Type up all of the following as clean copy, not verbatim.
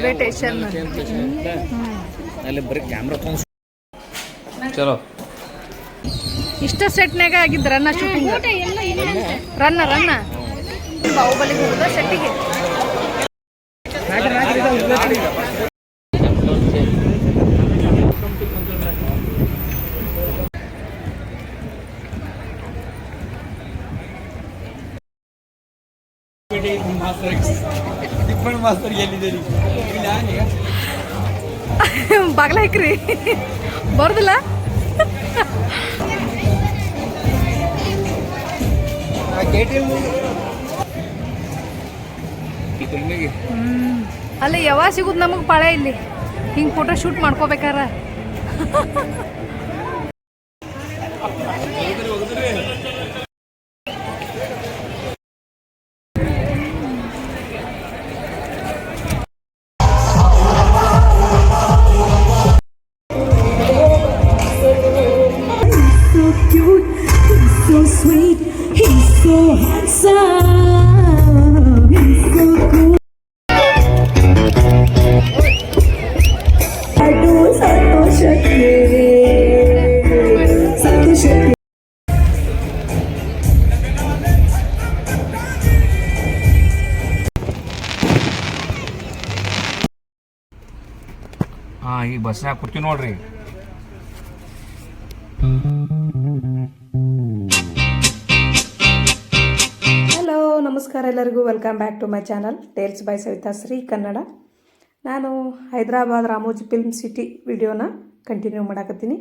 Station ಅಲ್ಲಿ ಬರೀ camera ತೊಗೊಂಡು ಚಲೋ ಇಷ್ಟ ಸೆಟ್ನಾಗ ಆಗಿದ್ದು ರನ್ನ ಶೂಟಿಂಗ್ ರನ್ನ ಬಾಹುಬಲಿ ಹೋದ ಸೆಟ್ಟಿಗೆ ಬಾಗ್ಲ ಹಾಕ್ರಿ ಬರ್ದಿಲ್ಲ ಅಲ್ಲಿ ಯಾವಾಗ ಸಿಗುದು ನಮಗೆ ಪಾಳೆ ಇಲ್ಲಿ ಹಿಂಗೆ ಫೋಟೋ ಶೂಟ್ ಮಾಡ್ಕೋಬೇಕಾರ ಈಗ ಬಸ್ನಾಗ ಕೂತೀವಿ ನೋಡ್ರಿ. ಹಲೋ ನಮಸ್ಕಾರ ಎಲ್ಲರಿಗೂ, welcome back to my channel tales by Savita Shri Kannada. ನಾನು ಹೈದರಾಬಾದ್ ರಾಮೋಜಿ ಫಿಲ್ಮ್ ಸಿಟಿ ವಿಡಿಯೋನ ಕಂಟಿನ್ಯೂ ಮಾಡಾಕತ್ತೀನಿ.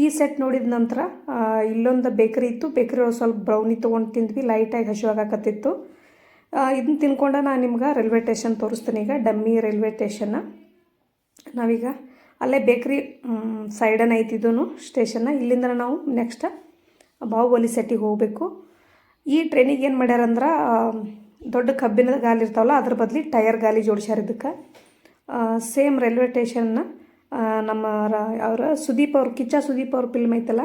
ಈ ಸೆಟ್ ನೋಡಿದ ನಂತರ ಇಲ್ಲೊಂದು ಬೇಕರಿ ಇತ್ತು, ಬೇಕರಿ ಒಳಗೆ ಸ್ವಲ್ಪ ಬ್ರೌನಿ ತೊಗೊಂಡು ತಿಂದ್ವಿ, ಲೈಟಾಗಿ ಹಸಿವಾಗಕತ್ತಿತ್ತು. ಇದನ್ನ ತಿನ್ಕೊಂಡು ನಾನು ನಿಮ್ಗೆ ರೈಲ್ವೆ ಸ್ಟೇಷನ್ ತೋರಿಸ್ತೀನಿ. ಈಗ ಡಮ್ಮಿ ರೈಲ್ವೆ ಸ್ಟೇಷನ್ನ ನಾವೀಗ ಅಲ್ಲೇ ಬೇಕ್ರಿ ಸೈಡನ್ನು ಐತಿದ್ದು ಸ್ಟೇಷನ್ನ. ಇಲ್ಲಿಂದ ನಾವು ನೆಕ್ಸ್ಟ್ ಬಾಹುಬಲಿ ಸೆಟ್ಟಿಗೆ ಹೋಗಬೇಕು. ಈ ಟ್ರೈನಿಗೆ ಏನು ಮಾಡ್ಯಾರಂದ್ರೆ ದೊಡ್ಡ ಕಬ್ಬಿಣದ ಗಾಲಿ ಇರ್ತಾವಲ್ಲ, ಅದ್ರ ಬದಲಿ ಟಯರ್ ಗಾಲಿ ಜೋಡಿಸ್ಯಾರ. ಇದಕ್ಕೆ ಸೇಮ್ ರೈಲ್ವೆ ಸ್ಟೇಷನ್ನ ನಮ್ಮ ಅವರ ಸುದೀಪ್ ಅವ್ರ ಸುದೀಪ್ ಅವ್ರ ಫಿಲ್ಮ್ ಐತಲ್ಲ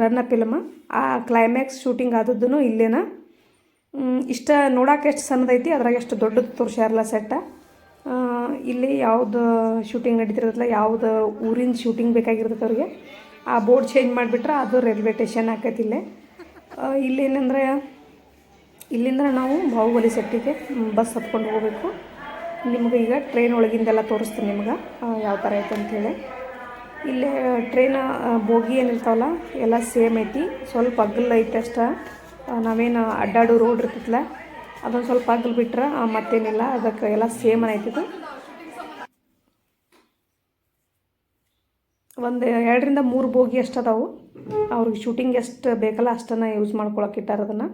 ರನ್ನ ಫಿಲ್ಮ್, ಆ ಕ್ಲೈಮ್ಯಾಕ್ಸ್ ಶೂಟಿಂಗ್ ಆದದ್ದು ಇಲ್ಲೇನ. ಇಷ್ಟ ನೋಡೋಕೆ ಎಷ್ಟು ಸಣ್ಣದೈತಿ, ಅದ್ರಾಗ ಎಷ್ಟು ದೊಡ್ಡದು ತೋರಿಸ್ಯಾರಲ್ಲ ಸೆಟ್ಟ. ಇಲ್ಲಿ ಯಾವುದು ಶೂಟಿಂಗ್ ನಡೀತಿರೋದಿಲ್ಲ, ಯಾವುದು ಊರಿನ ಶೂಟಿಂಗ್ ಬೇಕಾಗಿರ್ತದೆ ಅವ್ರಿಗೆ, ಆ ಬೋರ್ಡ್ ಚೇಂಜ್ ಮಾಡಿಬಿಟ್ರೆ ಅದು ರೈಲ್ವೆ ಸ್ಟೇಷನ್ ಆಕೈತಿ. ಇಲ್ಲೇನಂದ್ರೆ ಇಲ್ಲಿಂದ ನಾವು ಬಾಹುಬಲಿ ಸೆಟ್ಟಿಗೆ ಬಸ್ ಹತ್ಕೊಂಡು ಹೋಗಬೇಕು. ನಿಮ್ಗೆ ಈಗ ಟ್ರೈನ್ ಒಳಗಿಂದೆಲ್ಲ ತೋರಿಸ್ತೀನಿ ನಿಮ್ಗೆ ಯಾವ ಥರ ಐತೆ ಅಂಥೇಳಿ. ಇಲ್ಲೇ ಟ್ರೈನ್ ಬೋಗಿ ಏನಿರ್ತಾವಲ್ಲ ಎಲ್ಲ ಸೇಮ್ ಐತಿ, ಸ್ವಲ್ಪ ಅಗ್ಗಲ್ ಐತೆ ಅಷ್ಟೇ. ನಾವೇನು ಅಡ್ಡಾಡೋ ರೋಡ್ ಇರ್ತೈತಲ್ಲ ಅದೊಂದು ಸ್ವಲ್ಪ ಅಗ್ಗಲ್ ಬಿಟ್ರೆ ಮತ್ತೇನಿಲ್ಲ, ಅದಕ್ಕೆ ಎಲ್ಲ ಸೇಮ್ ಐತಿದು. ಒಂದು 2-3 ಬೋಗಿ ಅಷ್ಟು ಅದಾವು. ಅವ್ರಿಗೆ ಶೂಟಿಂಗ್ ಎಷ್ಟು ಬೇಕಲ್ಲ ಅಷ್ಟನ್ನು ಯೂಸ್ ಮಾಡ್ಕೊಳಕ್ಕೆ ಇಟ್ಟಾರ ಅದನ್ನು.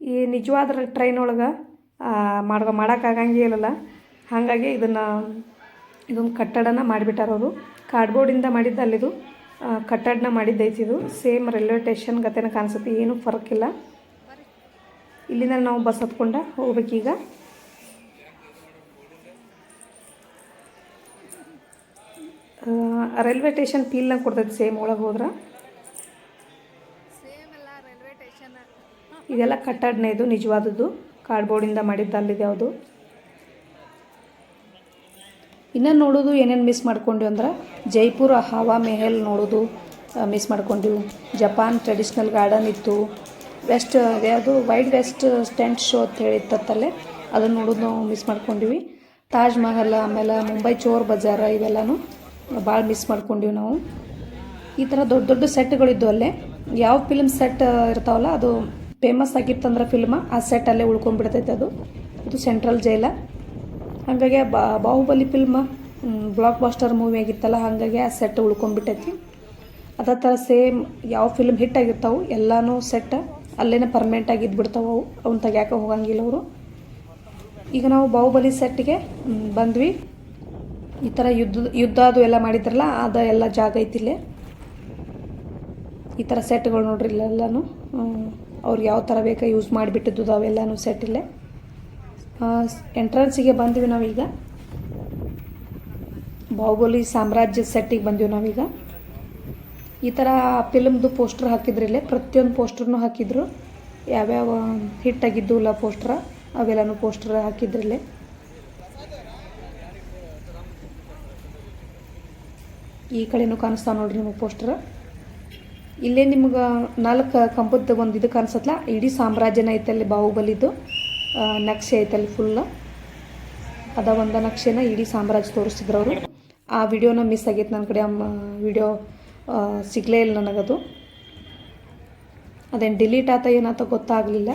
ಈ ನಿಜವಾದ ಟ್ರೈನ್ ಒಳಗೆ ಮಾಡೋಕ್ಕಾಗಂಗಿಲ್ಲಲ್ಲ, ಹಾಗಾಗಿ ಇದೊಂದು ಕಟ್ಟಡನ ಮಾಡಿಬಿಟ್ಟಾರ ಅವರು. ಕಾರ್ಡ್ಬೋರ್ಡಿಂದ ಮಾಡಿದ್ದು ಅಲ್ಲಿದು ಕಟ್ಟಡನ ಮಾಡಿದ್ದೈತಿದು. ಸೇಮ್ ರೈಲ್ವೆ ಸ್ಟೇಷನ್ ಗತೆನ ಕಾಣಿಸುತ್ತೆ, ಏನೂ ಫರಕ್ಕಿಲ್ಲ. ಇಲ್ಲಿಂದ ನಾವು ಬಸ್ ಹತ್ಕೊಂಡು ಹೋಗ್ಬೇಕೀಗ. ರೈಲ್ವೆ ಸ್ಟೇಷನ್ ಫೀಲ್ನಾಗ ಕೊಡ್ತೈತೆ ಸೇಮ್ ಒಳಗೆ ಹೋದ್ರೆ. ಇದೆಲ್ಲ ಕಟ್ಟಡನೇ, ಇದು ನಿಜವಾದದ್ದು ಕಾರ್ಡ್ಬೋರ್ಡಿಂದ ಮಾಡಿದ್ದು ಅಲ್ಲಿದೆ ಯಾವುದು. ಇನ್ನು ನೋಡೋದು ಏನೇನು ಮಿಸ್ ಮಾಡ್ಕೊಂಡ್ವಿ ಅಂದ್ರೆ ಜೈಪುರ ಹವಾ ಮೆಹಲ್ ನೋಡೋದು ಮಿಸ್ ಮಾಡ್ಕೊಂಡ್ವಿ. ಜಪಾನ್ ಟ್ರೆಡಿಷ್ನಲ್ ಗಾರ್ಡನ್ ಇತ್ತು. ವೆಸ್ಟ್ ಯಾವುದು ವೈಡ್ ವೆಸ್ಟ್ ಸ್ಟೆಂಟ್ ಶೋ ಅಂತ ಹೇಳಿತ್ತಲ್ಲೇ ಅದನ್ನು ನೋಡೋದು ನಾವು ಮಿಸ್ ಮಾಡ್ಕೊಂಡ್ವಿ. ತಾಜ್ ಮಹಲ್, ಆಮೇಲೆ ಮುಂಬೈ ಚೋರ್ ಬಜಾರ, ಇವೆಲ್ಲನೂ ಭಾಳ ಮಿಸ್ ಮಾಡ್ಕೊಂಡ್ವಿ ನಾವು. ಈ ಥರ ದೊಡ್ಡ ದೊಡ್ಡ ಸೆಟ್ಗಳಿದ್ದು ಅಲ್ಲೇ. ಯಾವ ಫಿಲ್ಮ್ ಸೆಟ್ ಇರ್ತಾವಲ್ಲ ಅದು ಫೇಮಸ್ ಆಗಿತ್ತಂದ್ರೆ ಫಿಲ್ಮ, ಆ ಸೆಟ್ ಅಲ್ಲೇ ಉಳ್ಕೊಂಡ್ಬಿಡ್ತೈತೆ. ಇದು ಸೆಂಟ್ರಲ್ ಜೈಲ. ಹಾಗಾಗಿ Baahubali film blockbuster movie ಆಗಿತ್ತಲ್ಲ, ಹಾಗಾಗಿ ಆ ಸೆಟ್ ಉಳ್ಕೊಂಡ್ಬಿಟ್ಟೈತಿ. ಅದೇ ಥರ ಸೇಮ್ ಯಾವ ಫಿಲ್ಮ್ ಹಿಟ್ ಆಗಿರ್ತಾವೆ ಎಲ್ಲನೂ ಸೆಟ್ ಅಲ್ಲೇ ಪರ್ಮನೆಂಟಾಗಿ ಇದ್ಬಿಡ್ತಾವೆ. ಅವನ್ನ ತೆಗ್ಯಾಕೆ ಹೋಗಂಗಿಲ್ಲ ಅವರು. ಈಗ ನಾವು ಬಾಹುಬಲಿ ಸೆಟ್ಟಿಗೆ ಬಂದ್ವಿ. ಈ ಥರ ಯುದ್ಧ ಅದು ಎಲ್ಲ ಮಾಡಿದ್ರಲ್ಲ ಅದು ಎಲ್ಲ ಜಾಗ ಐತಿಲ್ಲೇ. ಈ ಥರ ಸೆಟ್ಗಳು ನೋಡ್ರಿ ಇಲ್ಲೆಲ್ಲನೂ ಅವ್ರಿಗೆ ಯಾವ ಥರ ಬೇಕಾ ಯೂಸ್ ಮಾಡಿಬಿಟ್ಟಿದ್ದು ಅವೆಲ್ಲನೂ ಸೆಟ್ ಇಲ್ಲೇ. ಎಂಟ್ರೆನ್ಸಿಗೆ ಬಂದ್ವಿ ನಾವೀಗ. ಬಾಹುಬಲಿ ಸಾಮ್ರಾಜ್ಯದ ಸೆಟ್ಟಿಗೆ ಬಂದ್ವಿ ನಾವೀಗ. ಈ ಥರ ಫಿಲ್ಮ್ದು ಪೋಸ್ಟರ್ ಹಾಕಿದ್ರು ಇಲ್ಲೇ, ಪ್ರತಿಯೊಂದು ಪೋಸ್ಟರ್ನೂ ಹಾಕಿದ್ರು. ಯಾವ್ಯಾವ ಹಿಟ್ಟಾಗಿದ್ದು ಇಲ್ಲ ಪೋಸ್ಟ್ರ ಅವೆಲ್ಲನೂ ಪೋಸ್ಟರ್ ಹಾಕಿದ್ರಲ್ಲೇ. ಈ ಕಡೆನೂ ಕಾಣಿಸ್ತಾವೆ ನೋಡ್ರಿ ನಿಮಗೆ ಪೋಸ್ಟರ್. ಇಲ್ಲೇ ನಿಮ್ಗೆ 4 ಕಂಬದ್ದು ಒಂದು ಇದು ಕಾಣಿಸತ್ಲ, ಇಡೀ ಸಾಮ್ರಾಜ್ಯನ ಐತಲ್ಲಿ ಬಾಹುಬಲಿದು ನಕ್ಷೆ ಐತಲ್ಲಿ ಫುಲ್. ಅದ ಒಂದು ನಕ್ಷೆನ ಇಡೀ ಸಾಮ್ರಾಜ್ಯ ತೋರಿಸ್ತಿದ್ರು ಅವರು. ಆ ವಿಡಿಯೋನ ಮಿಸ್ ಆಗೈತೆ ನನ್ನ ಕಡೆ. ವಿಡಿಯೋ ಸಿಗಲೇ ಇಲ್ಲ ನನಗದು. ಅದೇನು ಡಿಲೀಟ್ ಆತ ಏನಾತ ಗೊತ್ತಾಗಲಿಲ್ಲ.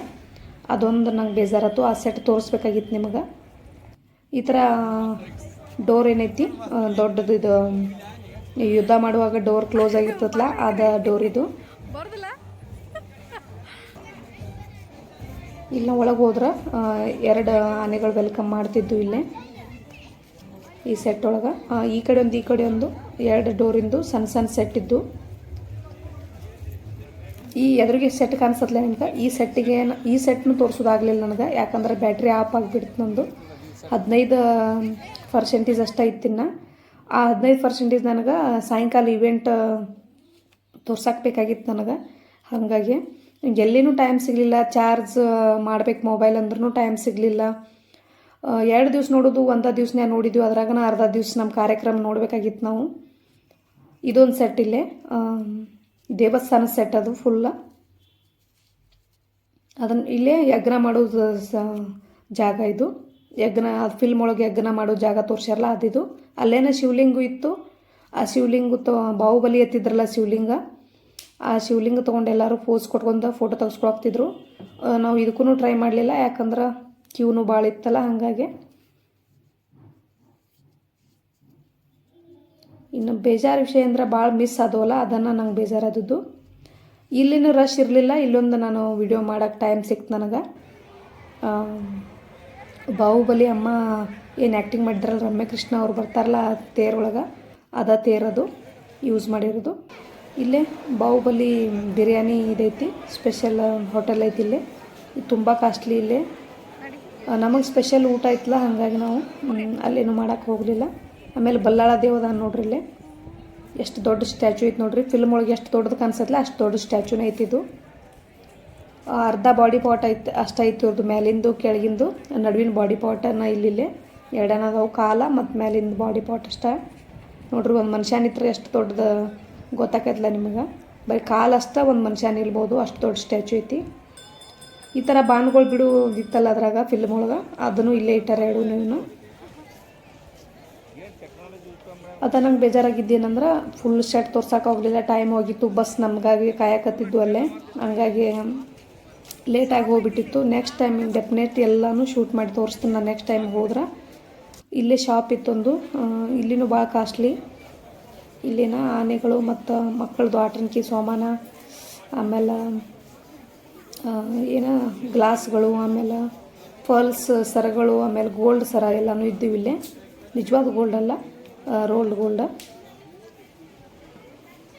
ಅದೊಂದು ನಂಗೆ ಬೇಜಾರಾಯ್ತು. ಆ ಸೆಟ್ ತೋರಿಸ್ಬೇಕಾಗಿತ್ತು ನಿಮಗೆ. ಈ ಥರ ಡೋರ್ ಏನೈತಿ ದೊಡ್ಡದು, ಇದು ಯುದ್ಧ ಮಾಡುವಾಗ ಡೋರ್ ಕ್ಲೋಸ್ ಆಗಿರ್ತದಲ್ಲ ಅದ ಡೋರ್ ಇದು. ಇಲ್ಲ ಒಳಗೆ ಹೋದ್ರೆ 2 ಆನೆಗಳು ವೆಲ್ಕಮ್ ಮಾಡ್ತಿದ್ದು ಇಲ್ಲೇ ಈ ಸೆಟ್ ಒಳಗೆ. ಈ ಕಡೆ ಒಂದು ಈ ಕಡೆ ಒಂದು 2 ಡೋರಿಂದು ಸಣ್ಣ ಸಣ್ಣ ಸೆಟ್ ಇದ್ದು. ಈ ಎದುರಿಗೆ ಸೆಟ್ ಕಾಣಿಸತ್ಲೆ ನಿಮ್ಗೆ. ಈ ಸೆಟ್ನು ತೋರಿಸೋದಾಗಲಿಲ್ಲ ನನಗೆ, ಯಾಕಂದ್ರೆ ಬ್ಯಾಟ್ರಿ ಆಫ್ ಆಗಿಬಿಡ್ತು ನಂದು. 15% ಅಷ್ಟೇ ಇತ್ತಿನ್ನ. ಆ 15% ನನಗೆ ಸಾಯಂಕಾಲ ಇವೆಂಟ್ ತೋರ್ಸಾಕಬೇಕಾಗಿತ್ತು ನನಗೆ. ಹಾಗಾಗಿ ಎಲ್ಲಿನೂ ಟೈಮ್ ಸಿಗಲಿಲ್ಲ. ಚಾರ್ಜ್ ಮಾಡ್ಬೇಕು ಮೊಬೈಲ್ ಅಂದ್ರೂ ಟೈಮ್ ಸಿಗಲಿಲ್ಲ. 2 ದಿವ್ಸ ನೋಡೋದು, ಒಂದು ದಿವ್ಸನೇ ನೋಡಿದ್ವಿ. ಅದ್ರಾಗನ ಅರ್ಧ ದಿವ್ಸ ನಮ್ಮ ಕಾರ್ಯಕ್ರಮ ನೋಡಬೇಕಾಗಿತ್ತು ನಾವು. ಇದೊಂದು ಸೆಟ್ ಇಲ್ಲೇ ದೇವಸ್ಥಾನ ಸೆಟ್, ಅದು ಫುಲ್ಲ. ಅದನ್ನು ಇಲ್ಲೇ ಯಜ್ಞ ಮಾಡೋದು ಜಾಗ ಇದು. ಅದು ಫಿಲ್ಮ್ ಒಳಗೆ ಯಜ್ಞ ಮಾಡೋ ಜಾಗ ತೋರಿಸ್ಯಾರಲ್ಲ ಅದಿದು. ಅಲ್ಲೇನ ಶಿವಲಿಂಗು ಇತ್ತು. ಆ ಶಿವಲಿಂಗು ಬಾಹುಬಲಿ ಎತ್ತಿದ್ರಲ್ಲ ಶಿವಲಿಂಗ, ಆ ಶಿವಲಿಂಗ ತೊಗೊಂಡು ಎಲ್ಲರೂ ಪೋಸ್ ಕೊಟ್ಕೊಂಡು ಫೋಟೋ ತೆಗೆಸ್ಕೊಳಕ್ತಿದ್ರು. ನಾವು ಇದಕ್ಕೂ ಟ್ರೈ ಮಾಡಲಿಲ್ಲ, ಯಾಕಂದ್ರೆ ಕ್ಯೂನು ಭಾಳ ಇತ್ತಲ್ಲ. ಹಾಗಾಗಿ ಇನ್ನು ಬೇಜಾರು ವಿಷಯ ಅಂದ್ರೆ ಭಾಳ ಮಿಸ್ ಆದವಲ್ಲ, ಅದನ್ನು ನಂಗೆ ಬೇಜಾರಾದದ್ದು. ಇಲ್ಲಿನೂ ರಶ್ ಇರಲಿಲ್ಲ. ಇಲ್ಲೊಂದು ನಾನು ವಿಡಿಯೋ ಮಾಡೋಕ್ಕೆ ಟೈಮ್ ಸಿಕ್ತು ನನಗೆ. ಬಾಹುಬಲಿ ಅಮ್ಮ ಏನು ಆ್ಯಕ್ಟಿಂಗ್ ಮಾಡಿದ್ರಲ್ಲ ರಮ್ಯಕೃಷ್ಣ ಅವ್ರು ಬರ್ತಾರಲ್ಲ ಆ ತೇರೊಳಗೆ, ಅದ ತೇರದು ಯೂಸ್ ಮಾಡಿರೋದು. ಇಲ್ಲೇ ಬಾಹುಬಲಿ ಬಿರಿಯಾನಿ ಇದೈತಿ, ಸ್ಪೆಷಲ್ ಹೋಟೆಲ್ ಐತಿ ಇಲ್ಲೇ. ಇದು ತುಂಬ ಕಾಸ್ಟ್ಲಿ ಇಲ್ಲೇ. ನಮಗೆ ಸ್ಪೆಷಲ್ ಊಟ ಐತಲ್ಲ, ಹಾಗಾಗಿ ನಾವು ಅಲ್ಲೇನು ಮಾಡೋಕ್ಕೆ ಹೋಗಲಿಲ್ಲ. ಆಮೇಲೆ ಬಲ್ಲಾಳ ದೇವದ ನೋಡ್ರಿ ಇಲ್ಲೇ ಎಷ್ಟು ದೊಡ್ಡ ಸ್ಟ್ಯಾಚು ಐತೆ ನೋಡ್ರಿ. ಫಿಲ್ಮ್ ಒಳಗೆ ಎಷ್ಟು ದೊಡ್ಡದು ಕಾಣಿಸತ್ತಲ್ಲ ಅಷ್ಟು ದೊಡ್ಡ ಸ್ಟ್ಯಾಚುನೇ ಐತಿದು. ಅರ್ಧ ಬಾಡಿ ಪಾರ್ಟ್ ಐತೆ ಅಷ್ಟು ಐತಿ ಇವ್ರದ್ದು, ಮೇಲಿಂದು ಕೆಳಗಿಂದು ನಡುವಿನ ಬಾಡಿ ಪಾರ್ಟನ್ನು ಇಲ್ಲಿಲ್ಲೇ 2 ಅದಾವು, ಕಾಲ ಮತ್ತು ಮೇಲಿಂದ ಬಾಡಿ ಪಾರ್ಟ್ ಅಷ್ಟೇ ನೋಡ್ರಿ. ಒಂದು ಮನುಷ್ಯನಿತ್ರ ಎಷ್ಟು ದೊಡ್ಡದು ಗೊತ್ತಾಕೈತಲ್ಲ ನಿಮಗೆ. ಬರೀ ಕಾಲು ಅಷ್ಟೇ ಒಂದು ಮನುಷ್ಯ ನಿಲ್ಬೋದು, ಅಷ್ಟು ದೊಡ್ಡ ಸ್ಟ್ಯಾಚು ಐತಿ. ಈ ಥರ ಬಾಣಗಳು ಬಿಡು ಇತ್ತಲ್ಲ ಅದ್ರಾಗ ಫಿಲ್ಮ್ ಒಳಗೆ, ಅದನ್ನು ಇಲ್ಲೇ ಇಟ್ಟಾರೆ 2 ನೀವು. ಅದ ನಂಗೆ ಬೇಜಾರಾಗಿದ್ದೇನೆಂದ್ರೆ ಫುಲ್ ಸೆಟ್ ತೋರ್ಸೋಕೆ ಹೋಗಲಿಲ್ಲ, ಟೈಮ್ ಹೋಗಿತ್ತು. ಬಸ್ ನಮಗಾಗಿ ಕಾಯಕತ್ತಿದ್ದು ಅಲ್ಲೇ, ಹಂಗಾಗಿ ಲೇಟಾಗಿ ಹೋಗ್ಬಿಟ್ಟಿತ್ತು. ನೆಕ್ಸ್ಟ್ ಟೈಮ್ ಡೆಫಿನೆಟ್ ಎಲ್ಲನೂ ಶೂಟ್ ಮಾಡಿ ತೋರಿಸ್ತೀನಿ ನಾನು ನೆಕ್ಸ್ಟ್ ಟೈಮ್ ಹೋದ್ರೆ. ಇಲ್ಲೇ ಶಾಪ್ ಇತ್ತೊಂದು, ಇಲ್ಲಿನೂ ಭಾಳ ಕಾಸ್ಟ್ಲಿ. ಇಲ್ಲಿನ ಆನೆಗಳು ಮತ್ತು ಮಕ್ಕಳದು ಆಟಂಕಿ ಸಾಮಾನ, ಆಮೇಲೆ ಏನೋ ಗ್ಲಾಸ್ಗಳು, ಆಮೇಲೆ ಪರ್ಲ್ಸ್ ಸರಗಳು, ಆಮೇಲೆ ಗೋಲ್ಡ್ ಸರ ಎಲ್ಲನೂ ಇದ್ದೀವಿ ಇಲ್ಲೇ. ನಿಜವಾದ ಗೋಲ್ಡ್ ಅಲ್ಲ, ರೋಲ್ಡ್ ಗೋಲ್ಡ್.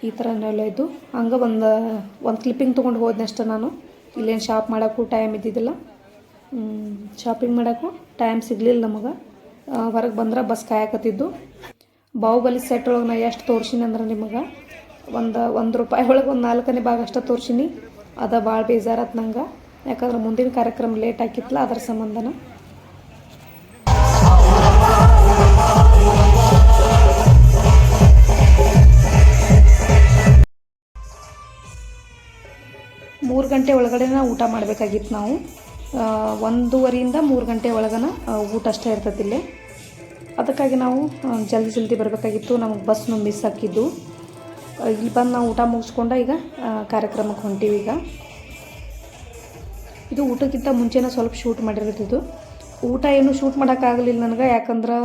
ಈ ಥರನೆಲ್ಲ ಇದ್ದು. ಹಂಗೆ ಒಂದು ಕ್ಲಿಪ್ಪಿಂಗ್ ತೊಗೊಂಡು ಹೋದ್ನಷ್ಟೇ ನಾನು. ಇಲ್ಲೇನು ಶಾಪ್ ಮಾಡೋಕ್ಕೂ ಟೈಮ್ ಇದ್ದಿದ್ದಿಲ್ಲ, ಶಾಪಿಂಗ್ ಮಾಡೋಕ್ಕೂ ಟೈಮ್ ಸಿಗಲಿಲ್ಲ ನಮಗೆ. ಹೊರಗೆ ಬಂದ್ರೆ ಬಸ್ ಕಾಯಕತ್ತಿದ್ದು. ಬಾಹುಬಲಿ ಸೆಟ್ ಒಳಗೆ ನಾ ಎಷ್ಟು ತೋರ್ಸಿನಿ ಅಂದ್ರೆ ನಿಮಗೆ ₹1 ಒಳಗೆ ಒಂದು 4ನೇ ಭಾಗ ಅಷ್ಟೇ ತೋರ್ಸಿನಿ. ಅದ ಭಾಳ ಬೇಜಾರತ್ತು ನಂಗೆ, ಯಾಕಂದ್ರೆ ಮುಂದಿನ ಕಾರ್ಯಕ್ರಮ ಲೇಟ್ ಆಗಿತ್ತಲ್ಲ ಅದರ ಸಂಬಂಧನ. ಮೂರು ಗಂಟೆ ಒಳಗಡೆನ ಊಟ ಮಾಡಬೇಕಾಗಿತ್ತು ನಾವು. 1:30ಯಿಂದ 3 ಗಂಟೆ ಒಳಗನ ಊಟ ಅಷ್ಟೇ ಇರ್ತೈತಿ ಇಲ್ಲೇ. ಅದಕ್ಕಾಗಿ ನಾವು ಜಲ್ದಿ ಬರಬೇಕಾಗಿತ್ತು. ನಮಗೆ ಬಸ್ನು ಮಿಸ್ ಹಾಕಿದ್ದು. ಇಲ್ಲಿ ಬಂದು ನಾವು ಊಟ ಮುಗಿಸ್ಕೊಂಡು ಈಗ ಕಾರ್ಯಕ್ರಮಕ್ಕೆ ಹೊಂಟೀವಿ. ಈಗ ಇದು ಊಟಕ್ಕಿಂತ ಮುಂಚೆನೇ ಸ್ವಲ್ಪ ಶೂಟ್ ಮಾಡಿರೋದಿದ್ದು. ಊಟ ಏನು ಶೂಟ್ ಮಾಡೋಕ್ಕಾಗಲಿಲ್ಲ ನನಗೆ, ಯಾಕಂದ್ರೆ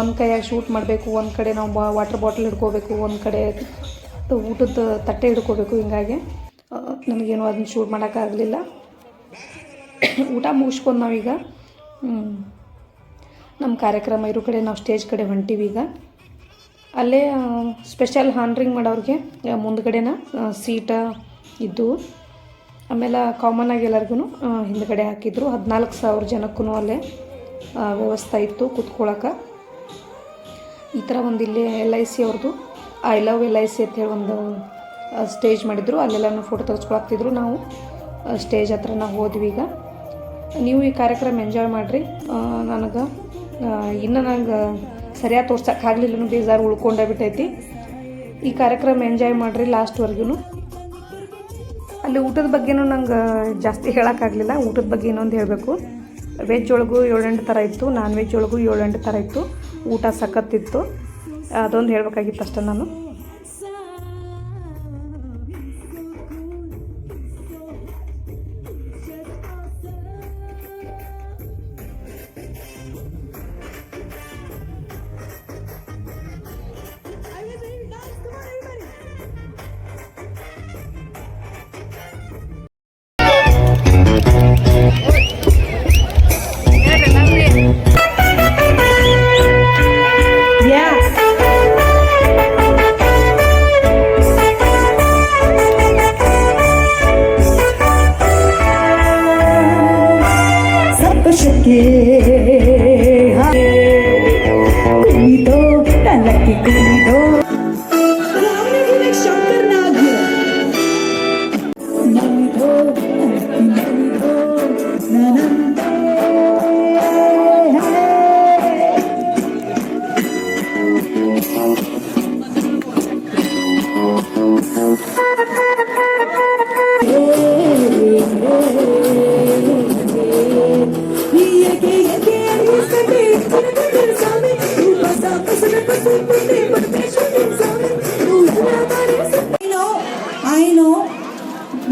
ಒಂದು ಕೈಯಾಗಿ ಶೂಟ್ ಮಾಡಬೇಕು, ಒಂದು ಕಡೆ ನಾವು ವಾಟರ್ ಬಾಟಲ್ ಹಿಡ್ಕೋಬೇಕು, ಒಂದು ಕಡೆ ಊಟದ ತಟ್ಟೆ ಹಿಡ್ಕೋಬೇಕು. ಹಿಂಗಾಗಿ ನನಗೇನು ಅದನ್ನ ಶೂಟ್ ಮಾಡೋಕ್ಕಾಗಲಿಲ್ಲ. ಊಟ ಮುಗಿಸ್ಕೊಂಡು ನಾವೀಗ ನಮ್ಮ ಕಾರ್ಯಕ್ರಮ ಇರೋ ಕಡೆ ನಾವು ಸ್ಟೇಜ್ ಕಡೆ ಹೊಂಟೀವಿ. ಈಗ ಅಲ್ಲೇ ಸ್ಪೆಷಲ್ ಹಾಂಡ್ರಿಂಗ್ ಮಾಡೋರಿಗೆ ಮುಂದ್ಗಡೆನ ಸೀಟ ಇದ್ದು, ಆಮೇಲೆ ಕಾಮನ್ ಆಗಿ ಎಲ್ಲರಿಗೂ ಹಿಂದ್ಗಡೆ ಹಾಕಿದ್ರು. 14,000 ಜನಕ್ಕೂ ಅಲ್ಲೇ ವ್ಯವಸ್ಥೆ ಇತ್ತು ಕೂತ್ಕೊಳ್ಳೋಕೆ. ಈ ಥರ ಒಂದು ಇಲ್ಲಿ LIC ಅವ್ರದ್ದು ಐ ಲವ್ LIC ಅಂತೇಳಿ ಒಂದು ಸ್ಟೇಜ್ ಮಾಡಿದ್ರು. ಅಲ್ಲೆಲ್ಲನೂ ಫೋಟೋ ತೆಗೆಸ್ಕೊಳಕ್ತಿದ್ರು. ನಾವು ಸ್ಟೇಜ್ ಹತ್ರ ನಾವು ಹೋದ್ವಿ. ಈಗ ನೀವು ಈ ಕಾರ್ಯಕ್ರಮ ಎಂಜಾಯ್ ಮಾಡಿರಿ. ನನಗೆ ಇನ್ನು ನಂಗೆ ಸರಿಯಾಗಿ ತೋರ್ಸೋಕ್ಕಾಗಲಿಲ್ಲ, ಬೇಜಾರು ಉಳ್ಕೊಂಡೇ ಬಿಟ್ಟೈತಿ. ಈ ಕಾರ್ಯಕ್ರಮ ಎಂಜಾಯ್ ಮಾಡಿರಿ ಲಾಸ್ಟ್ವರೆಗೂ. ಅಲ್ಲಿ ಊಟದ ಬಗ್ಗೆನೂ ನಂಗೆ ಜಾಸ್ತಿ ಹೇಳೋಕ್ಕಾಗಲಿಲ್ಲ. ಊಟದ ಬಗ್ಗೆ ಇನ್ನೊಂದು ಹೇಳಬೇಕು. ವೆಜ್ ಒಳಗೂ 7-8 ಥರ ಇತ್ತು, ನಾನ್ ವೆಜ್ ಒಳಗೂ 7-8 ಥರ ಇತ್ತು. ಊಟ ಸಖತ್ತಿತ್ತು. ಅದೊಂದು ಹೇಳಬೇಕಾಗಿತ್ತು ಅಷ್ಟೇ ನಾನು.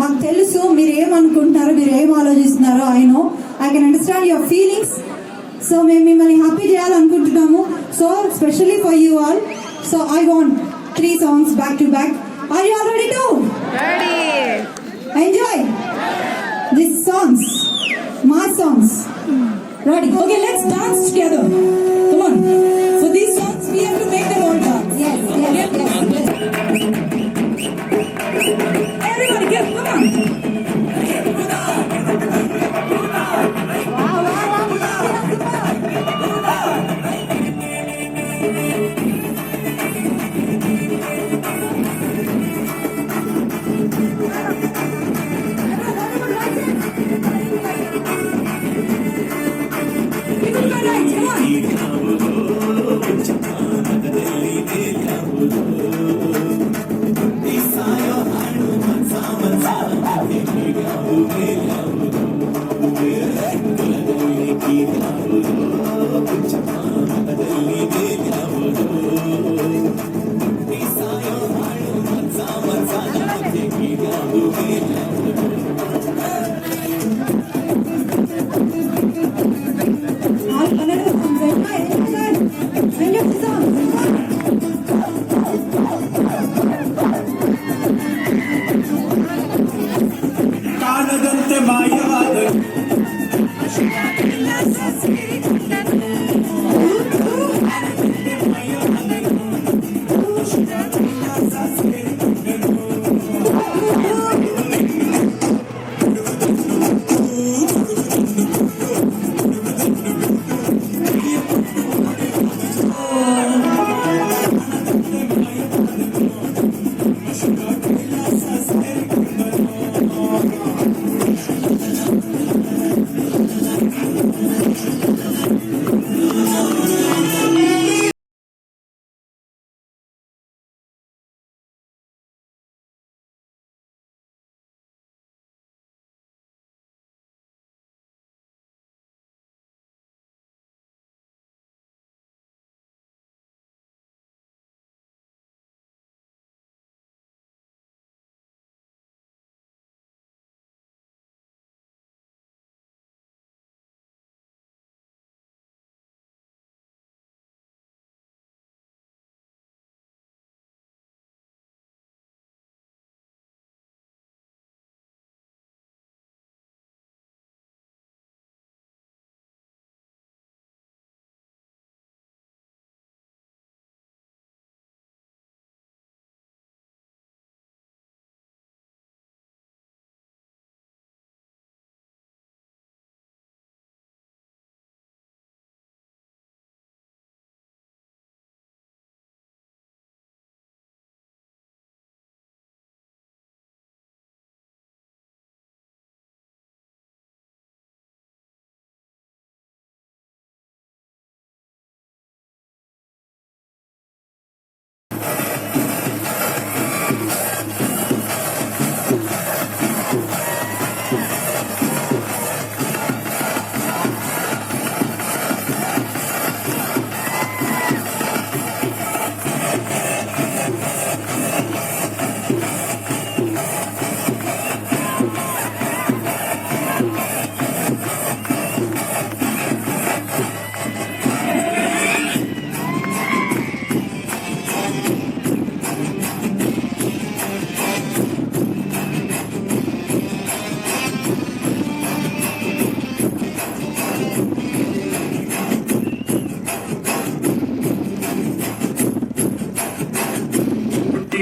నాకు తెలుసు మీరు ఏమనుకుంటున్నారో, మీరు ఏం ఆలోచిస్తున్నారో. I can understand your feelings. So మేము మిమ్మల్ని హ్యాపీ చేయాలనుకుంటున్నాము. So specially for you all. So I want 3 songs back to back. Are you all ready to? Ready. Enjoy these songs, my songs. Ready? Okay, let's dance together. Come on. For these songs, we have to make them all dance. Yes. Everybody, come on.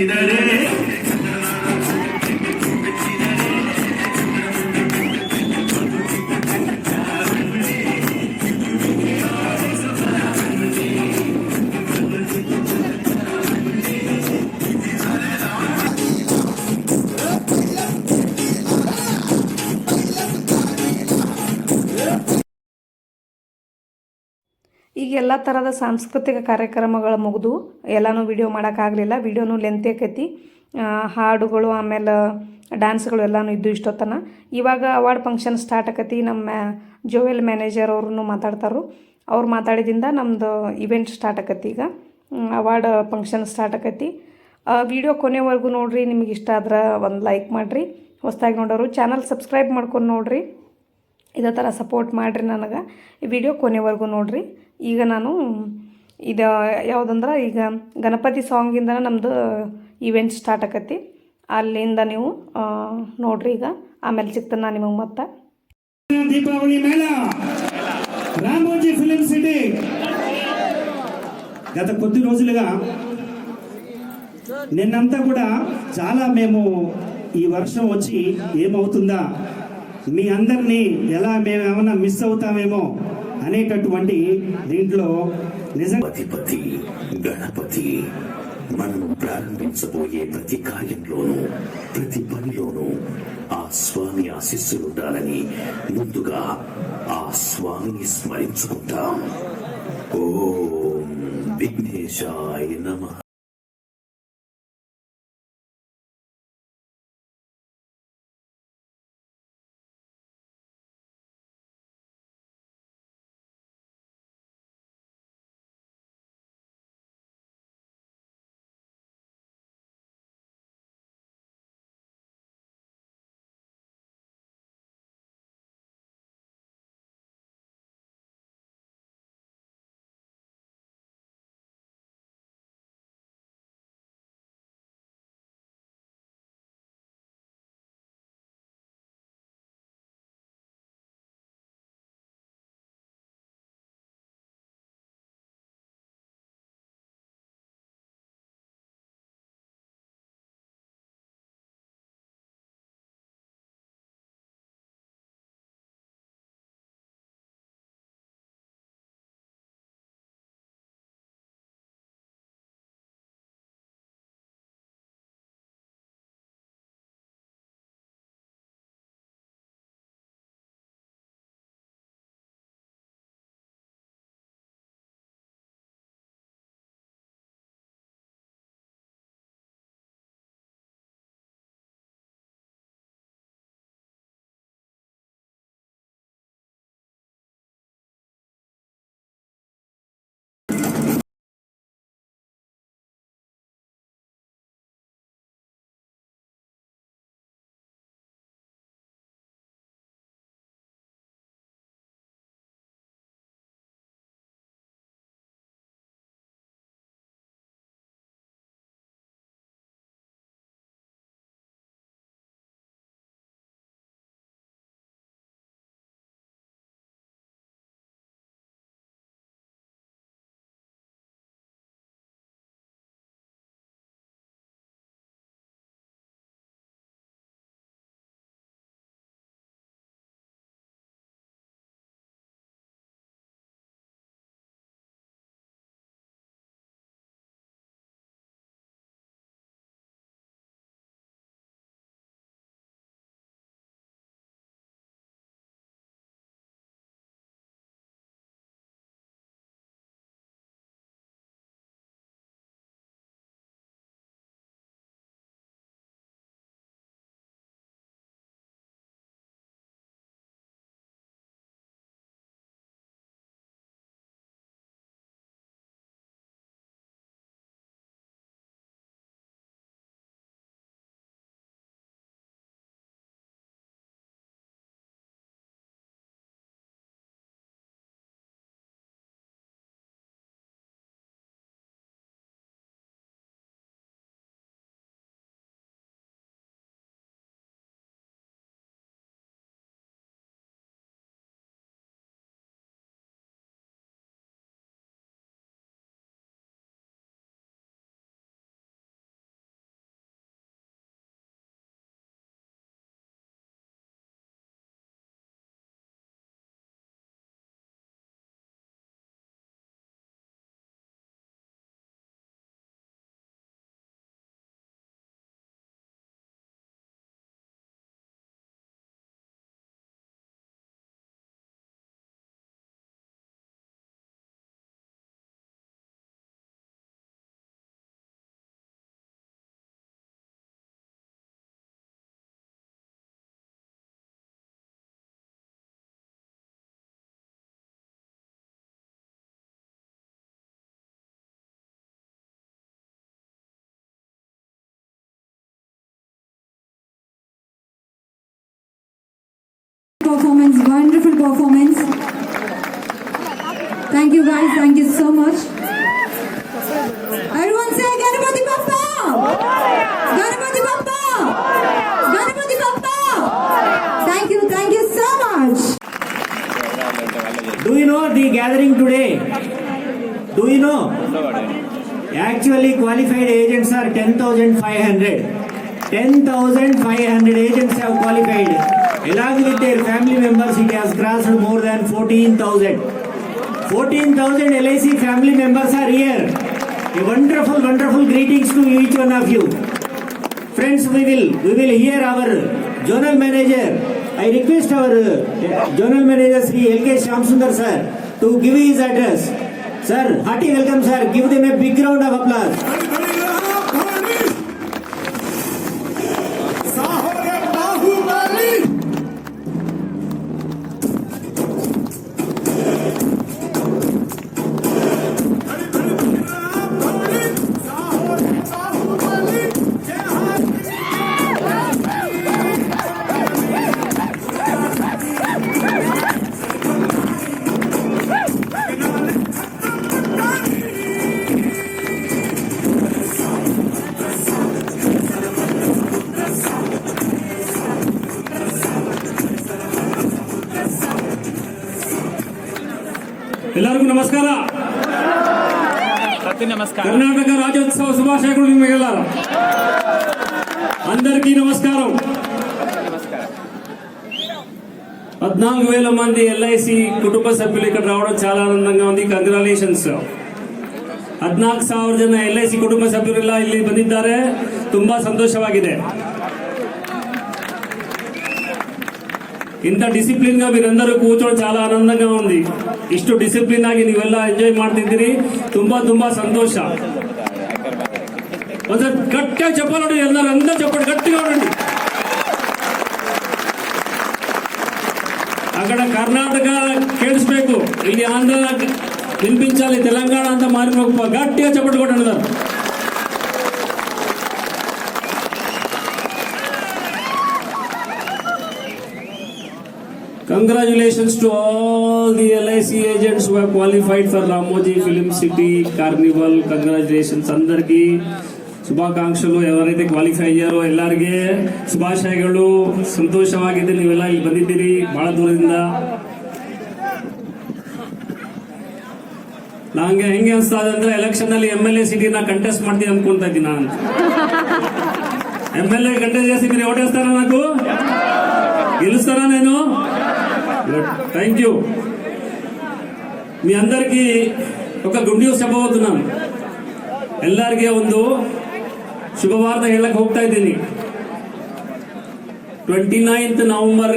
ಈಗ ಎಲ್ಲ ಥರದ ಸಾಂಸ್ಕೃತಿಕ ಕಾರ್ಯಕ್ರಮಗಳು ಮುಗಿದು ಎಲ್ಲನೂ video ಮಾಡೋಕ್ಕಾಗಲಿಲ್ಲ. ವಿಡಿಯೋನು lengthy ಆಕೈತಿ. ಹಾಡುಗಳು ಆಮೇಲೆ ಡ್ಯಾನ್ಸ್ಗಳು ಎಲ್ಲನೂ ಇದ್ದು ಇಷ್ಟೊತ್ತನ. ಇವಾಗ ಅವಾರ್ಡ್ ಫಂಕ್ಷನ್ ಸ್ಟಾರ್ಟ್ ಆಕತಿ. ನಮ್ಮ ಜೋವೆಲ್ ಮ್ಯಾನೇಜರ್ ಅವ್ರೂ ಮಾತಾಡ್ತಾರೆ. ಅವ್ರು ಮಾತಾಡಿದಿಂದ ನಮ್ಮದು ಇವೆಂಟ್ ಸ್ಟಾರ್ಟ್ ಆಕತಿ. ಈಗ ಅವಾರ್ಡ್ ಫಂಕ್ಷನ್ ಸ್ಟಾರ್ಟ್ ಆಕತಿ. ವಿಡಿಯೋ ಕೊನೆವರೆಗೂ ನೋಡಿರಿ. ನಿಮಗೆ ಇಷ್ಟ ಆದ್ರೆ ಒಂದು ಲೈಕ್ ಮಾಡಿರಿ. ಹೊಸದಾಗಿ ನೋಡೋರು ಚಾನಲ್ ಸಬ್ಸ್ಕ್ರೈಬ್ ಮಾಡ್ಕೊಂಡು ನೋಡಿರಿ. ಇದೇ ಥರ ಸಪೋರ್ಟ್ ಮಾಡಿರಿ ನನಗೆ. ಈ ವಿಡಿಯೋ ಕೊನೆವರೆಗೂ ನೋಡಿರಿ. ಈಗ ನಾನು ಇದು ಯಾವುದಂದ್ರೆ ಈಗ ಗಣಪತಿ ಸಾಂಗಿಂದ ನಮ್ಮದು ಇವೆಂಟ್ ಸ್ಟಾರ್ಟ್ ಆಕತಿ. ಅಲ್ಲಿಂದ ನೀವು ನೋಡಿರಿ. ಈಗ ಆಮೇಲೆ ಸಿಗ್ತಾನೆ ನಾನು ನಿಮಗೆ ಮತ್ತೆ. దీపావళి మేళ రామోజీ ఫిలిం సిటీ గత కొద్ది రోజులుగా నిన్నంతా కూడా చాలా మేము ఈ వర్షం వచ్చి ఏమవుతుందా, మీ అందరినీ ఎలా మేమేమన్నా మిస్ అవుతామేమో అనేటటువంటి దీంట్లో నిజంగా అధిపతి గణపతి మనం ప్రారంభించబోయే ప్రతి కార్యంలోనూ ప్రతి పనిలోనూ ఆ స్వామి ఆశీస్సులుండాలని ముందుగా ఆ స్వామిని స్మరించుకుంటాం. ఓం విఘ్నేశాయ నమః. performance, wonderful performance. Thank you guys, thank you so much. Everyone say Ganapati Bappa! Ganapati Bappa! Ganapati Bappa! Thank you so much. Do you know the gathering today? Do you know? Actually, qualified agents are 10,500. 10,500 agents have qualified. Along with their family members, it has crossed more than 14,000. 14,000 LIC family members are here. A wonderful, wonderful greetings to each one of you. Friends, we will hear our zonal manager. I request our zonal manager Sri L.K. Shamsundar sir to give his address. Sir, hearty welcome sir. Give them a big round of applause. ಎಲ್ಲರಿಗೂ ನಮಸ್ಕಾರ. కర్ణాటక రాజ్యోత్సవ శుభాశయకులు నిమಗೆಲ್ಲ అందరికీ నమస్కారం. 14,000 మంది LIC కుటుంబ సభ్యులు ఇక్కడ రావడం చాలా ఆనందంగా ఉంది. ಕಂಗ್ರಾಚುಲೇಷನ್ಸ್. 14,000 ಜನ ಎಲ್ಐಸಿ ಕುಟುಂಬ ಸಭ್ಯರೆಲ್ಲ ಇಲ್ಲಿ ಬಂದಿದ್ದಾರೆ. ತುಂಬಾ ಸಂತೋಷವಾಗಿದೆ. ಇಂಥ ಡಿಸಿಪ್ಲಿನ್ గా మీరందరూ కూర్చోవడం చాలా ఆనందంగా ఉంది. ಇಷ್ಟು ಡಿಸಿಪ್ಲಿನ್ ಆಗಿ ನೀವೆಲ್ಲ ಎಂಜಾಯ್ ಮಾಡ್ತಿದ್ದೀರಿ. ತುಂಬಾ ಸಂತೋಷ. ಒಂದ್ಸರಿ ಗಟ್ಟಿಯಾಗಿ ಚಪ್ಪಾಳೆ ನೋಡಿ. అందరూ చప్పటి గట్టిగా ఉండండి. అక్కడ కర్ణాటక కేಳಿಸ್ಬೇಕು, ಇಲ್ಲಿ ఆంధ్ర వినిపించాలి, తెలంగాణ అంతా మారిపోక గట్టిగా చప్పటి కొట్టండి అందరూ. Congratulations to all the LIC agents who have qualified for Ramoji Film City Carnival. Congratulations అందరికీ ಶುಭಾಕಾಂಕ್ಷಲು. ఎవరైతే ಕ್ವಾಲಿಫೈ ಅಯ್ಯಾರೋ ಎಲ್ಲರಿಗೆ ಶುಭಾಶಯಗಳು. ಸಂತೋಷವಾಗಿದೆ ನೀವೆಲ್ಲ ಇಲ್ಲಿ ಬಂದಿದ್ದೀರಿ ಬಹಳ ದೂರದಿಂದ. ನಂಗೆ ಹೆಂಗೆ ಅನಿಸ್ತಾ ಇದೆ ಅಂದ್ರೆ ಎಲೆಕ್ಷನ್ ಅಲ್ಲಿ MLA ಸಿಟಿನ ಕಂಟೆಸ್ಟ್ ಮಾಡ್ತೀನಿ ಅನ್ಕೊಂತಾ ಇದ್ದೀನಿ. ನಾನು MLA ಕಂಟೆಸ್ಟ್ చేసి ಓಟೇಸ್ತಾರ, నాకు ಗೆಲ್ಲಿಸ್ತಾರ నేను. Thank you. మీ అందరికీ ఒక ಗುಡ್ ನ್ಯೂಸ್ చెప్పబోతున్నాను. ಎಲ್ಲರಿಗೆ ಒಂದು ಶುಭವಾರ್ತೆ ಹೇಳಕ್ಕೆ ಹೋಗ್ತಾ ಇದ್ದೀನಿ. 29th November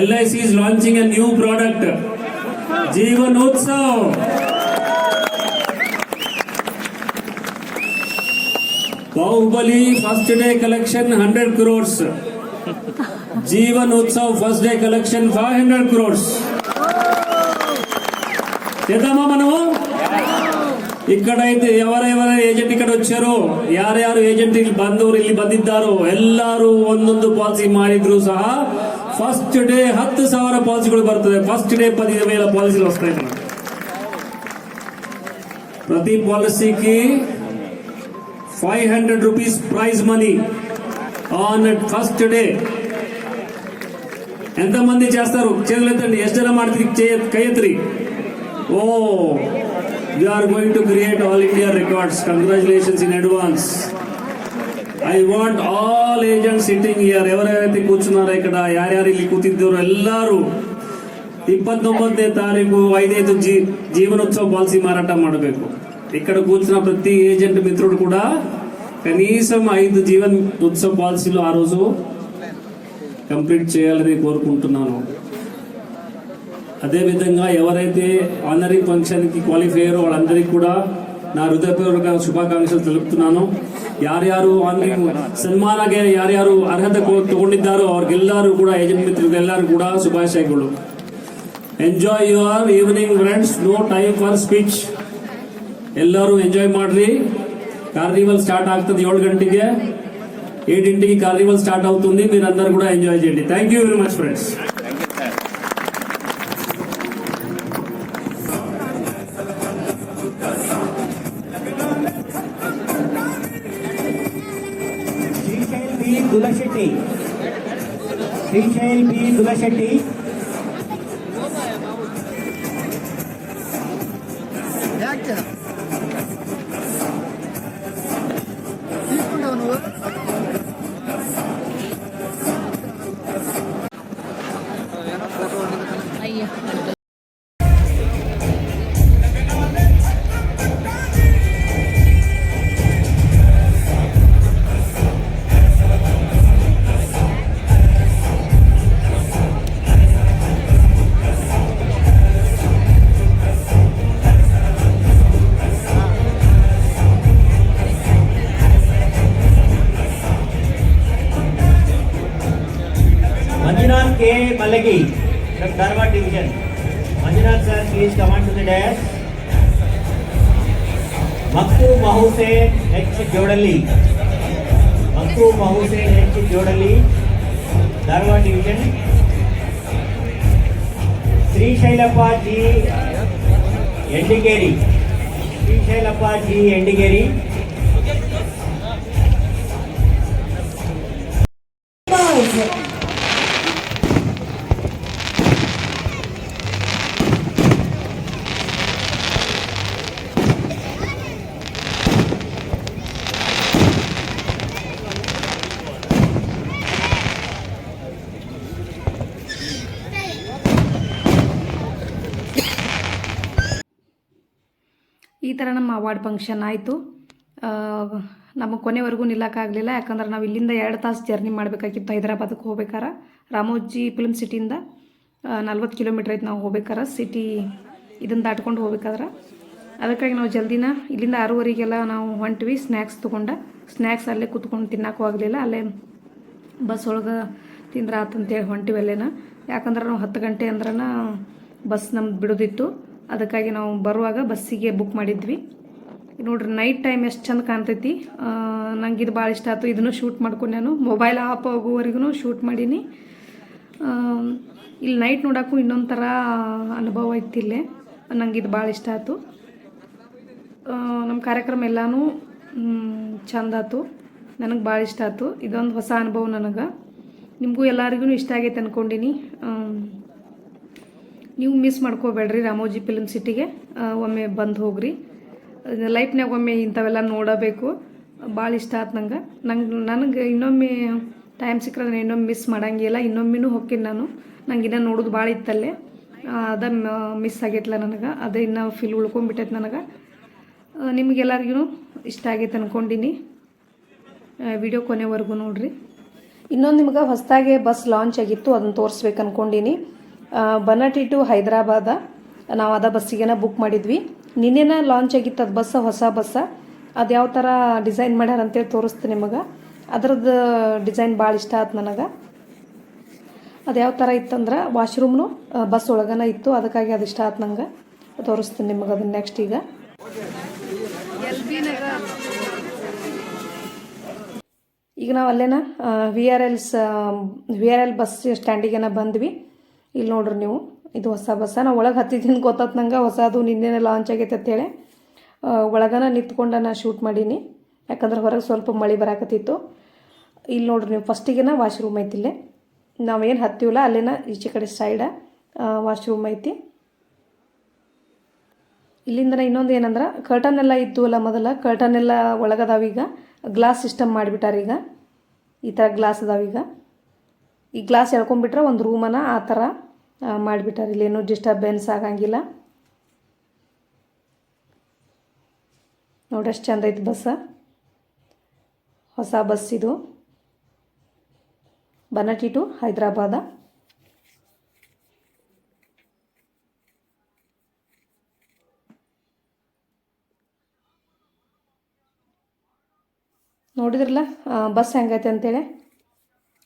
LIC is launching a new product, Jeevan Utsav. Bahubali first day collection 100 crores. Jeevan Utsav first day collection 500 crores. చేద్దామా మనము? ಇಕ್ಕಡೈತೆ ఎవరెవರ ಏಜೆಂಟ್ ಈ ಕಡೆ వచ్చాರೋ, ಯಾರ್ಯಾರು ಏಜೆಂಟ್ ಇಲ್ಲಿ ಬಂದವರು ಇಲ್ಲಿ ಬಂದಿದ್ದಾರೋ ಎಲ್ಲರೂ ಒಂದೊಂದು ಪಾಲಿಸಿ ಮಾಡಿದ್ರು ಸಹ ಫಸ್ಟ್ ಡೇ 10,000 ಪಾಲಿಸಿಗಳು ಬರ್ತದೆ. ಫಸ್ಟ್ ಡೇ 10,000 ಪಾಲಿಸಿಗಳು వస్తాయి. ప్రతి పాలసీకి 500 rupees prize money on first day. ఎంతమంది చేస్తారు? చేతులెత్తండి. ಎಷ್ಟು ಜನ ಮಾಡ್ತೀರಿ? ಕೈ ಎತ್ತಿರಿ. ఓ, we are going to create all India records. Congratulations in advance. I want all agents sitting here. ఎవరైతే కూర్చున్నారో ఇక్కడ, యార్యారు ಇಲ್ಲಿ ಕೂತಿದ್ದಾರೋ ಎಲ್ಲರೂ 29ನೇ ತಾರೀಕು 5 ಜೀವನೋತ್ಸವ ಪಾಲಿಸಿ ಮಾರಾಟ ಮಾಡಬೇಕು. ఇక్కడ కూర్చున్న ప్రతి ఏజెంట్ మిత్రుడు కూడా కనీసం 5 జీవన్ ఉత్సవ పాలసీలు ఆ రోజు కంప్లీట్ చేయాలని కోరుకుంటున్నాను. అదేవిధంగా ఎవరైతే ఆనరింగ్ ఫంక్షన్కి క్వాలిఫై అయ్యారో వాళ్ళందరికీ కూడా నా ಹೃದಯಪೂರ್ವಕ ಶುಭಾಕಾಂಕ್ಷలు తెలుపుతున్నాను. ಯಾರ್ಯಾರು ಆನರಿಂಗ್ ಸನ್ಮಾನಗೆ ಯಾರ್ಯಾರು ಅರ್ಹತೆ ತಗೊಂಡಿದ್ದಾರೋ ಅವ್ರಿಗೆಲ್ಲರೂ ಕೂಡ ಏಜೆಂಟ್ ಮಿತ್ರರಿಗೆಲ್ಲರೂ ಕೂಡ ಶುಭಾಶಯಗಳು. Enjoy your evening friends. No time for speech. ಎಲ್ಲರೂ ಎಂಜಾಯ್ ಮಾಡ್ರಿ. ಕಾರ್ನಿವಲ್ స్టార్ట్ ಆಗ್ತದೆ 7 ಗಂಟೆಗೆ. 7 ಗಂಟೆಗೆ ಕಾರ್ನಿವಲ್ స్టార్ట్ అవుతుంది. మీరందరూ కూడా ఎంజాయ్ చేయండి. Thank you very much friends. Shrishail B Dulashetti. Manjunath K. Malagi from Dharwad Division. Manjunath sir, please come on to the dais. Maktu Mahussein H. Jodali. Maktu Mahussein H. Jodali, Dharwad Division. Sri Shailappa G. Endigeri. Sri Shailappa G. Endigeri. ಈ ಥರ ನಮ್ಮ award function ಆಯಿತು. ನಮಗೆ ಕೊನೆವರೆಗೂ ನಿಲ್ಲಕ್ಕಾಗಲಿಲ್ಲ, ಯಾಕಂದ್ರೆ ನಾವು ಇಲ್ಲಿಂದ 2 ತಾಸು ಜರ್ನಿ ಮಾಡಬೇಕಾಗಿತ್ತು ಹೈದರಾಬಾದಕ್ಕೆ ಹೋಗ್ಬೇಕಾರೆ. ರಾಮೋಜಿ ಫಿಲ್ಮ್ ಸಿಟಿಯಿಂದ 40 ಕಿಲೋಮೀಟ್ರ್ ಐತೆ ನಾವು ಹೋಗ್ಬೇಕಾರೆ, ಸಿಟಿ ಇದನ್ನು ದಾಟ್ಕೊಂಡು ಹೋಗ್ಬೇಕಾದ್ರೆ. ಅದಕ್ಕಾಗಿ ನಾವು ಜಲ್ದಿನ ಇಲ್ಲಿಂದ 6:30ಗೆಲ್ಲ ನಾವು ಹೊಂಟ್ವಿ. ಸ್ನ್ಯಾಕ್ಸ್ ಅಲ್ಲೇ ಕೂತ್ಕೊಂಡು ತಿನ್ನೋಕ್ಕೂ ಆಗಲಿಲ್ಲ, ಅಲ್ಲೇ ಬಸ್ ಒಳಗೆ ತಿಂದ್ರೆ ಆತಂತೇಳಿ ಹೊಂಟಿವಿ ಅಲ್ಲೇನ. ಯಾಕಂದ್ರೆ ನಾವು 10 ಗಂಟೆ ಅಂದ್ರೆ ಬಸ್ ನಮ್ದು ಬಿಡೋದಿತ್ತು. ಅದಕ್ಕಾಗಿ ನಾವು ಬರುವಾಗ ಬಸ್ಸಿಗೆ ಬುಕ್ ಮಾಡಿದ್ವಿ. ನೋಡ್ರಿ ನೈಟ್ ಟೈಮ್ ಎಷ್ಟು ಚಂದ ಕಾಣ್ತೈತಿ. ನಂಗೆ ಇದು ಭಾಳ ಇಷ್ಟ ಆಯ್ತು. ಇದನ್ನು ಶೂಟ್ ಮಾಡ್ಕೊಂಡು ನಾನು ಮೊಬೈಲ್ ಆಫ್ ಆಗೋವರೆಗೂ ಶೂಟ್ ಮಾಡೀನಿ. ಇಲ್ಲಿ ನೈಟ್ ನೋಡೋಕ್ಕೂ ಇನ್ನೊಂದು ಥರ ಅನುಭವ ಐತಿ ಇಲ್ಲೇ. ನಂಗೆ ಇದು ಭಾಳ ಇಷ್ಟ ಆಯ್ತು. ನಮ್ಮ ಕಾರ್ಯಕ್ರಮ ಎಲ್ಲನೂ ಚಂದ ಆಯ್ತು. ನನಗೆ ಭಾಳ ಇಷ್ಟ ಆಯ್ತು. ಇದೊಂದು ಹೊಸ ಅನುಭವ ನನಗೆ. ನಿಮಗೂ ಎಲ್ಲರಿಗೂ ಇಷ್ಟ ಆಗೈತೆ ಅಂದ್ಕೊಂಡಿನಿ. ನೀವು ಮಿಸ್ ಮಾಡ್ಕೋಬೇಡ್ರಿ ರಾಮೋಜಿ ಫಿಲ್ಮ್ ಸಿಟಿಗೆ. ಒಮ್ಮೆ ಬಂದು ಹೋಗ್ರಿ. ಲೈಫ್ನಾಗ ಒಮ್ಮೆ ಇಂಥವೆಲ್ಲ ನೋಡಬೇಕು. ಭಾಳ ಇಷ್ಟ ಆಯ್ತು ನನಗೆ. ಇನ್ನೊಮ್ಮೆ ಟೈಮ್ ಸಿಕ್ಕರೆ ನಾನು ಇನ್ನೊಮ್ಮೆ ಮಿಸ್ ಮಾಡೋಂಗಿಲ್ಲ. ಇನ್ನೊಮ್ಮೆನೂ ಹೋಗ್ತೀನಿ ನಾನು. ನಂಗೆ ಇನ್ನೂ ನೋಡೋದು ಭಾಳ ಇತ್ತಲ್ಲೇ, ಅದ ಮಿಸ್ ಆಗೈತಲ್ಲ ನನಗೆ. ಅದೇ ಇನ್ನೂ ಫೀಲ್ ಉಳ್ಕೊಂಡ್ಬಿಟ್ಟೈತೆ ನನಗೆ. ನಿಮಗೆಲ್ಲರಿಗೂ ಇಷ್ಟ ಆಗೈತೆ ಅಂದ್ಕೊಂಡಿನಿ. ವಿಡಿಯೋ ಕೊನೆವರೆಗೂ ನೋಡಿರಿ. ಇನ್ನೊಂದು ನಿಮ್ಗೆ ಹೊಸದಾಗೆ ಬಸ್ ಲಾಂಚ್ ಆಗಿತ್ತು, ಅದನ್ನು ತೋರಿಸ್ಬೇಕು ಅಂದ್ಕೊಂಡಿನಿ. ಬನಾಟಿ ಟು ಹೈದರಾಬಾದ ನಾವು ಅದ ಬಸ್ಸಿಗೆನ ಬುಕ್ ಮಾಡಿದ್ವಿ. ನಿನ್ನೆನ ಲಾಂಚ್ ಆಗಿತ್ತು ಅದು ಬಸ್ಸ, ಹೊಸ ಬಸ್ಸ. ಅದು ಯಾವ ಥರ ಡಿಸೈನ್ ಮಾಡ್ಯಾರ ಅಂತೇಳಿ ತೋರಿಸ್ತೀನಿ ನಿಮಗೆ. ಅದ್ರದ್ದು ಡಿಸೈನ್ ಭಾಳ ಇಷ್ಟ ಆಯ್ತು ನನಗೆ. ಅದು ಯಾವ ಥರ ಇತ್ತಂದ್ರೆ ವಾಶ್ರೂಮ್ನು ಬಸ್ ಒಳಗನ ಇತ್ತು. ಅದಕ್ಕಾಗಿ ಅದು ಇಷ್ಟ ಆಯ್ತು ನಂಗೆ. ತೋರಿಸ್ತೀನಿ ನಿಮಗೆ ಅದನ್ನು ನೆಕ್ಸ್ಟ್. ಈಗ ನಾವು ಅಲ್ಲೇನ VRL ಬಸ್ ಸ್ಟ್ಯಾಂಡಿಗೆನ ಬಂದ್ವಿ. ಇಲ್ಲಿ ನೋಡ್ರಿ ನೀವು, ಇದು ಹೊಸ ಬಸ್ಸ. ನಾವು ಒಳಗೆ ಹತ್ತಿದ್ದೀನಿ ಗೊತ್ತಾಯ್ತು ನಂಗೆ, ಹೊಸದು ನಿನ್ನೆನೇ ಲಾಂಚ್ ಆಗೈತೆ ಅಂತೇಳಿ. ಒಳಗನ ನಿಂತ್ಕೊಂಡು ನಾನು ಶೂಟ್ ಮಾಡೀನಿ, ಯಾಕಂದ್ರೆ ಹೊರಗೆ ಸ್ವಲ್ಪ ಮಳೆ ಬರಾಕತ್ತಿತ್ತು. ಇಲ್ಲಿ ನೋಡ್ರಿ ನೀವು, ಫಸ್ಟಿಗೆನ ವಾಶ್ರೂಮ್ ಐತಿ ಇಲ್ಲೇ. ನಾವೇನು ಹತ್ತಿವಲ್ಲ ಅಲ್ಲೇನ ಈಚೆ ಕಡೆ ಸೈಡ ವಾಶ್ರೂಮ್ ಐತಿ. ಇಲ್ಲಿಂದ ಇನ್ನೊಂದು ಏನಂದ್ರೆ ಕರ್ಟನ್ ಎಲ್ಲ ಇದ್ದು ಅಲ್ಲ, ಮೊದಲ ಕರ್ಟನ್ ಎಲ್ಲ ಒಳಗದಾವೀಗ. Glass system ಮಾಡಿಬಿಟ್ಟಾರೀಗ. ಈ ಥರ ಗ್ಲಾಸ್ ಅದಾವೀಗ. ಈ ಗ್ಲಾಸ್ ಎಳ್ಕೊಂಡ್ಬಿಟ್ರೆ ಒಂದು ರೂಮನ್ನು ಆ ಥರ ಮಾಡಿಬಿಟ್ಟಾರೆ. ಇಲ್ಲೇನು ಡಿಸ್ಟರ್ಬೆನ್ಸ್ ಆಗಂಗಿಲ್ಲ. ನೋಡಿ ಎಷ್ಟು ಚಂದ ಐತಿ ಬಸ್ಸ. ಹೊಸ ಬಸ್ ಇದು, ಬನಾಟಿ ಟು ಹೈದರಾಬಾದ. ನೋಡಿದ್ರಲ್ಲ ಬಸ್ ಹೆಂಗೈತೆ ಅಂತೇಳಿ.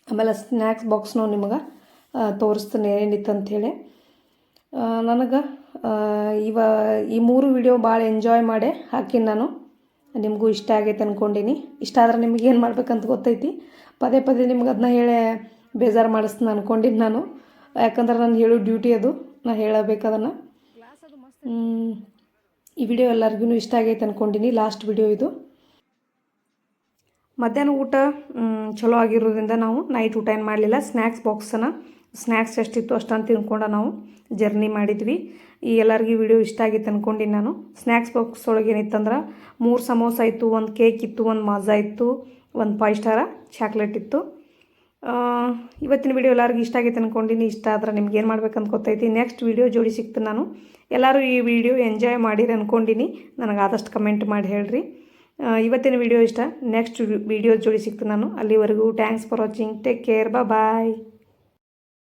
ಆಮೇಲೆ ಸ್ನ್ಯಾಕ್ಸ್ ಬಾಕ್ಸ್ನು ನಿಮಗೆ ತೋರಿಸ್ತೀನಿ ಏನಿತ್ತು ಅಂಥೇಳಿ. ನನಗೆ ಈ 3 ವಿಡಿಯೋ ಭಾಳ ಎಂಜಾಯ್ ಮಾಡಿ ಹಾಕಿನಿ ನಾನು. ನಿಮಗೂ ಇಷ್ಟ ಆಗೈತೆ ಅಂದ್ಕೊಂಡೀನಿ. ಇಷ್ಟ ಆದ್ರೆ ನಿಮ್ಗೆ ಏನು ಮಾಡ್ಬೇಕಂತ ಗೊತ್ತೈತಿ. ಪದೇ ನಿಮ್ಗೆ ಅದನ್ನ ಹೇಳಿ ಬೇಜಾರು ಮಾಡಿಸ್ತೀನಿ ಅಂದ್ಕೊಂಡಿನಿ ನಾನು. ಯಾಕಂದ್ರೆ ನಾನು ಹೇಳೋ ಡ್ಯೂಟಿ ಅದು, ನಾನು ಹೇಳಬೇಕು ಅದನ್ನು. ಈ ವಿಡಿಯೋ ಎಲ್ಲರಿಗೂ ಇಷ್ಟ ಆಗೈತೆ ಅಂದ್ಕೊಂಡಿನಿ. ಲಾಸ್ಟ್ ವಿಡಿಯೋ ಇದು. ಮಧ್ಯಾಹ್ನ ಊಟ ಚಲೋ ಆಗಿರೋದ್ರಿಂದ ನಾವು ನೈಟ್ ಊಟ ಏನು ಮಾಡಲಿಲ್ಲ. ಸ್ನ್ಯಾಕ್ಸ್ ಎಷ್ಟಿತ್ತು ಅಷ್ಟನ್ನು ತಿನ್ಕೊಂಡು ನಾವು ಜರ್ನಿ ಮಾಡಿದ್ವಿ. ಈ ಎಲ್ಲರಿಗೂ ವಿಡಿಯೋ ಇಷ್ಟ ಆಗಿತ್ತು ಅಂದ್ಕೊಂಡು ನಾನು. ಸ್ನ್ಯಾಕ್ಸ್ ಬಾಕ್ಸ್ ಒಳಗೆ ಏನಿತ್ತಂದ್ರೆ 3 ಸಮೋಸ ಇತ್ತು, 1 ಕೇಕ್ ಇತ್ತು, 1 ಮಾಜಾ ಇತ್ತು, 1 5 ಸ್ಟಾರ ಚಾಕ್ಲೇಟ್ ಇತ್ತು. ಇವತ್ತಿನ ವಿಡಿಯೋ ಎಲ್ಲರಿಗೂ ಇಷ್ಟ ಆಗೈತೆ ಅಂದ್ಕೊಂಡಿನಿ. ಇಷ್ಟ ಆದ್ರೆ ನಿಮ್ಗೆ ಏನು ಮಾಡ್ಬೇಕು ಅಂತ ಗೊತ್ತೈತಿ. ನೆಕ್ಸ್ಟ್ ವಿಡಿಯೋ ಜೋಡಿ ಸಿಗ್ತೀನಿ ನಾನು. ಎಲ್ಲರೂ ಈ ವಿಡಿಯೋ ಎಂಜಾಯ್ ಮಾಡಿರಿ ಅಂದ್ಕೊಂಡಿನಿ. ನನಗೆ ಆದಷ್ಟು ಕಮೆಂಟ್ ಮಾಡಿ ಹೇಳ್ರಿ. ಇವತ್ತಿನ ವಿಡಿಯೋ ಇಷ್ಟ. ನೆಕ್ಸ್ಟ್ ವಿಡಿಯೋ ಜೋಡಿ ಸಿಗ್ತೀನಿ ನಾನು. ಅಲ್ಲಿವರೆಗೂ thanks for watching. Take care. Bye.